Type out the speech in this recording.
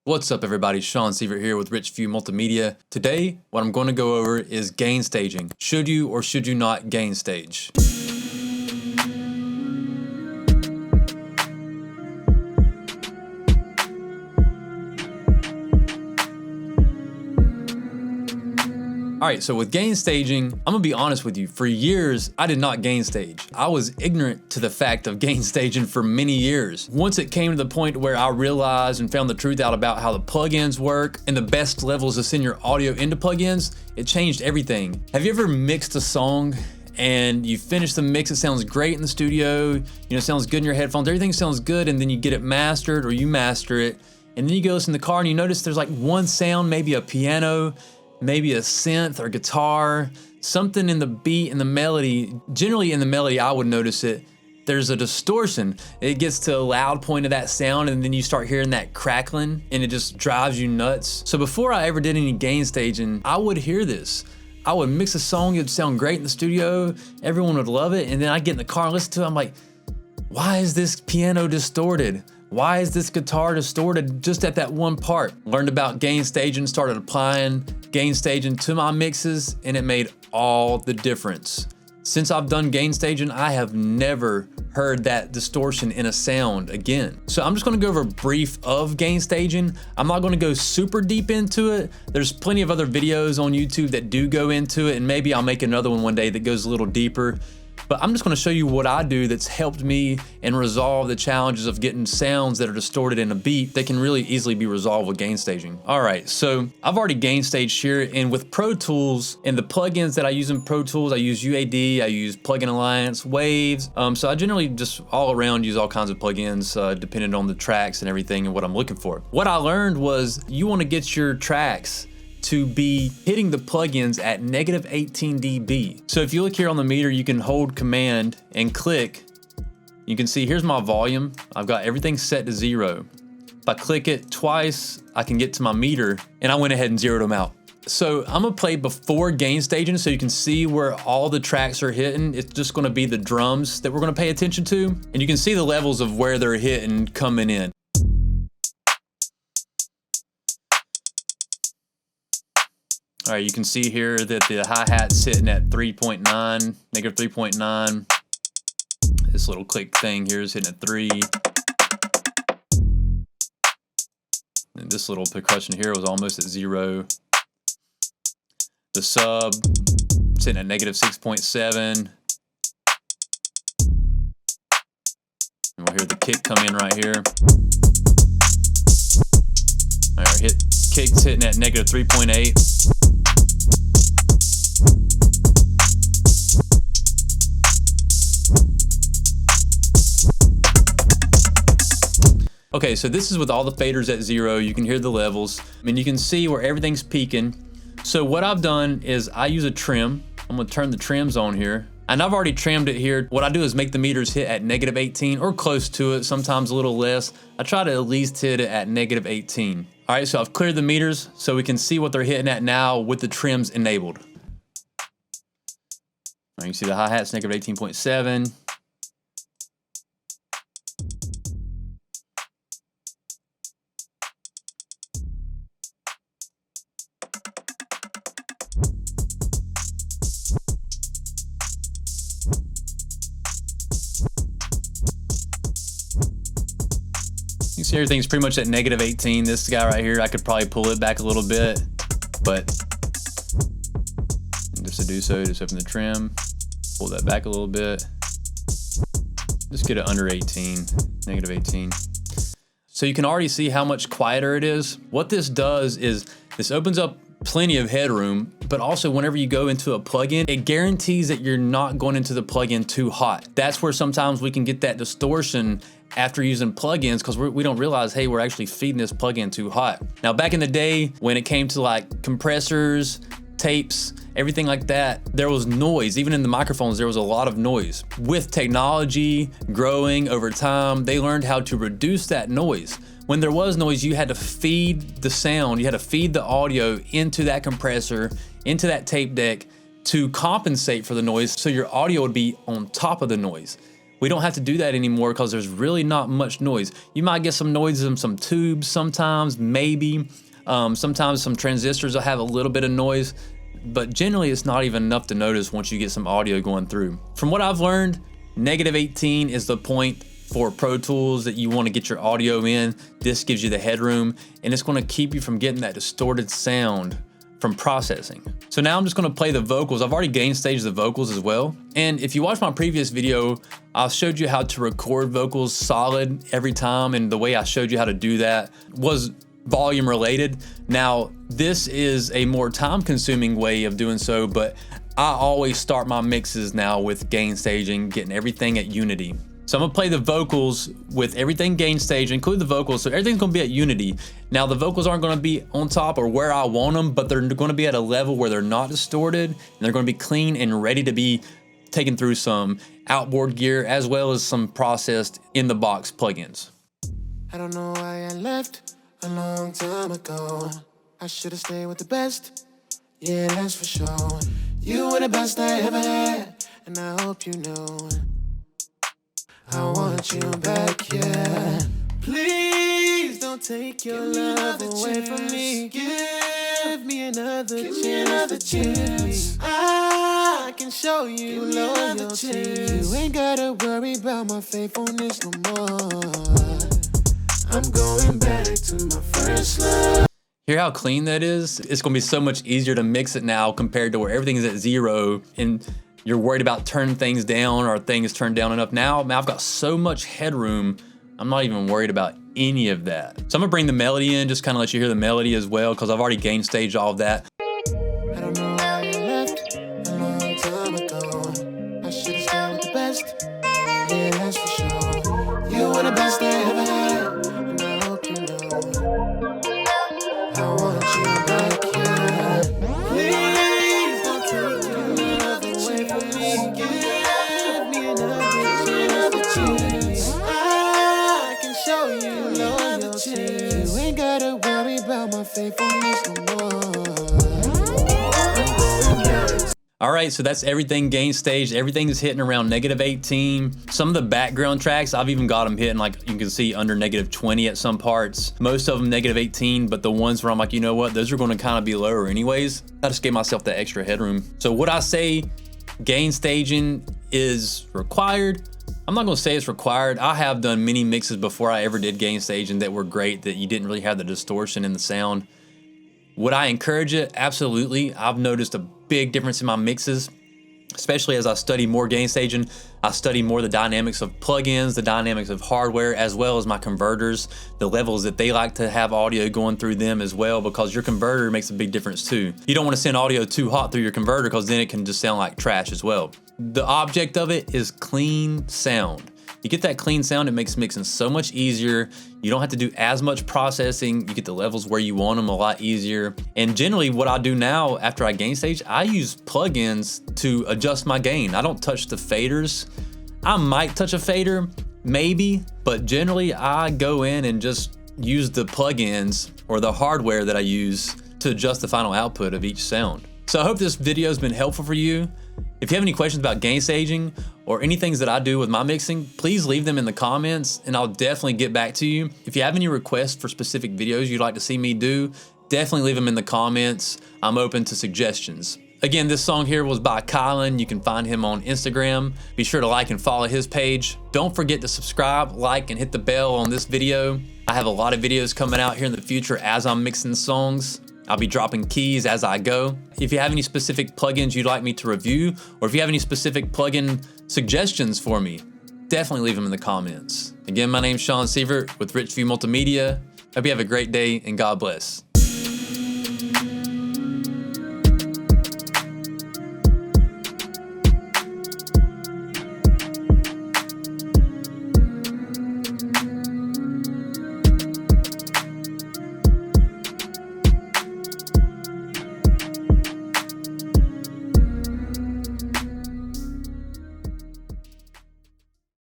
What's up everybody, Sean Sievert here with Richview Multimedia. Today, what I'm going to go over is gain staging. Should you or should you not gain stage? Alright, so with gain staging, I'm gonna be honest with you. For years, I did not gain stage. I was ignorant to the fact of gain staging for many years. Once it came to the point where I realized and found the truth out about how the plugins work and the best levels to send your audio into plugins, it changed everything. Have you ever mixed a song and you finish the mix, it sounds great in the studio, it sounds good in your headphones, everything sounds good, and then you get it mastered or you master it, and then you go listen in the car and you notice there's like one sound, maybe a piano, maybe a synth or guitar, something in the beat and the melody. Generally in the melody, I would notice it. There's a distortion. It gets to a loud point of that sound and then you start hearing that crackling and it just drives you nuts. So before I ever did any gain staging, I would hear this. I would mix a song, it would sound great in the studio, everyone would love it, and then I'd get in the car and listen to it, I'm like, why is this piano distorted? Why is this guitar distorted just at that one part? Learned about gain staging, started applying gain staging to my mixes, and it made all the difference. Since I've done gain staging, I have never heard that distortion in a sound again. So I'm just gonna go over a brief of gain staging. I'm not gonna go super deep into it. There's plenty of other videos on YouTube that do go into it, and maybe I'll make another one day that goes a little deeper. But I'm just gonna show you what I do that's helped me and resolve the challenges of getting sounds that are distorted in a beat that can really easily be resolved with gain staging. All right, so I've already gain staged here, and with Pro Tools and the plugins that I use in Pro Tools, I use UAD, I use Plugin Alliance, Waves. So I generally just all around use all kinds of plugins depending on the tracks and everything and what I'm looking for. What I learned was you wanna get your tracks to be hitting the plugins at -18 dB. So if you look here on the meter, you can hold command and click. You can see here's my volume. I've got everything set to 0. If I click it twice, I can get to my meter, and I went ahead and zeroed them out. So I'm gonna play before gain staging so you can see where all the tracks are hitting. It's just gonna be the drums that we're gonna pay attention to, and you can see the levels of where they're hitting coming in. All right, you can see here that the hi-hat's sitting at 3.9, -3.9. This little click thing here is hitting at 3. And this little percussion here was almost at 0. The sub sitting at -6.7. And we'll hear the kick come in right here. All right, kick's hitting at -3.8. Okay, so this is with all the faders at 0. You can hear the levels. I mean, you can see where everything's peaking. So what I've done is I use a trim. I'm gonna turn the trims on here. And I've already trimmed it here. What I do is make the meters hit at -18 or close to it, sometimes a little less. I try to at least hit it at -18. All right, so I've cleared the meters so we can see what they're hitting at now with the trims enabled. Now you can see the hi-hat's -18.7. You see everything's pretty much at -18. This guy right here, I could probably pull it back a little bit, but just to do so, just open the trim, pull that back a little bit. Just get it under 18, -18. So you can already see how much quieter it is. What this does is this opens up plenty of headroom, but also whenever you go into a plugin, it guarantees that you're not going into the plugin too hot. That's where sometimes we can get that distortion after using plugins because we don't realize, hey, we're actually feeding this plugin too hot. Now, back in the day, when it came to like compressors, tapes, everything like that, there was noise. Even in the microphones, there was a lot of noise. With technology growing over time, they learned how to reduce that noise. When there was noise, you had to feed the sound, you had to feed the audio into that compressor, into that tape deck to compensate for the noise so your audio would be on top of the noise. We don't have to do that anymore because there's really not much noise. You might get some noise in some tubes sometimes, maybe. Sometimes some transistors will have a little bit of noise, but generally it's not even enough to notice once you get some audio going through. From what I've learned, -18 is the point for Pro Tools that you want to get your audio in. This gives you the headroom, and it's going to keep you from getting that distorted sound from processing. So now I'm just going to play the vocals. I've already gain staged the vocals as well. And if you watch my previous video, I showed you how to record vocals solid every time, and the way I showed you how to do that was volume related. Now, this is a more time consuming way of doing so, but I always start my mixes now with gain staging, getting everything at unity. So I'm gonna play the vocals with everything gain stage, include the vocals, so everything's gonna be at unity. Now the vocals aren't gonna be on top or where I want them, but they're gonna be at a level where they're not distorted, and they're gonna be clean and ready to be taken through some outboard gear as well as some processed in the box plugins. I don't know why I left a long time ago. I should have stayed with the best, yeah, that's for sure. You were the best I ever had, and I hope you know I want you back, yeah. Please don't take your love away from me. Give me another chance. I can show you loyalty. You ain't gotta worry about my faithfulness no more. I'm going back to my first love. Hear how clean that is? It's gonna be so much easier to mix it now compared to where everything is at 0 and you're worried about turning things down or things turned down enough. Now I've got so much headroom, I'm not even worried about any of that. So I'm gonna bring the melody in, just kind of let you hear the melody as well, because I've already gain staged all of that. I don't know why you left a long time ago. I should have stayed with the best, yeah, that's for sure. You were the best I ever had, and I hope you know I want you back, yeah. Please don't take your love away from me. Give me another chance. I can show you loyalty. You ain't gotta worry about my faithfulness no more. All right, so that's everything gain staged. Everything's hitting around -18. Some of the background tracks, I've even got them hitting, like you can see, under -20 at some parts. Most of them -18, but the ones where I'm like, you know what, those are gonna kind of be lower anyways. I just gave myself that extra headroom. So would I say gain staging is required? I'm not gonna say it's required. I have done many mixes before I ever did gain staging that were great, that you didn't really have the distortion in the sound. Would I encourage it? Absolutely. I've noticed a big difference in my mixes, especially as I study more gain staging. I study more the dynamics of plugins, the dynamics of hardware, as well as my converters, the levels that they like to have audio going through them as well, because your converter makes a big difference too. You don't want to send audio too hot through your converter, because then it can just sound like trash as well. The object of it is clean sound. You get that clean sound, it makes mixing so much easier. You don't have to do as much processing. You get the levels where you want them a lot easier. And generally what I do now after I gain stage, I use plugins to adjust my gain. I don't touch the faders. I might touch a fader, maybe, but generally I go in and just use the plugins or the hardware that I use to adjust the final output of each sound. So I hope this video has been helpful for you. If you have any questions about gain staging or any things that I do with my mixing, please leave them in the comments and I'll definitely get back to you. If you have any requests for specific videos you'd like to see me do, definitely leave them in the comments. I'm open to suggestions. Again, this song here was by Kylan. You can find him on Instagram. Be sure to like and follow his page. Don't forget to subscribe, like, and hit the bell on this video. I have a lot of videos coming out here in the future as I'm mixing songs. I'll be dropping keys as I go. If you have any specific plugins you'd like me to review, or if you have any specific plugin suggestions for me, definitely leave them in the comments. Again, my name's Sean Sievert with Richview Multimedia. Hope you have a great day and God bless.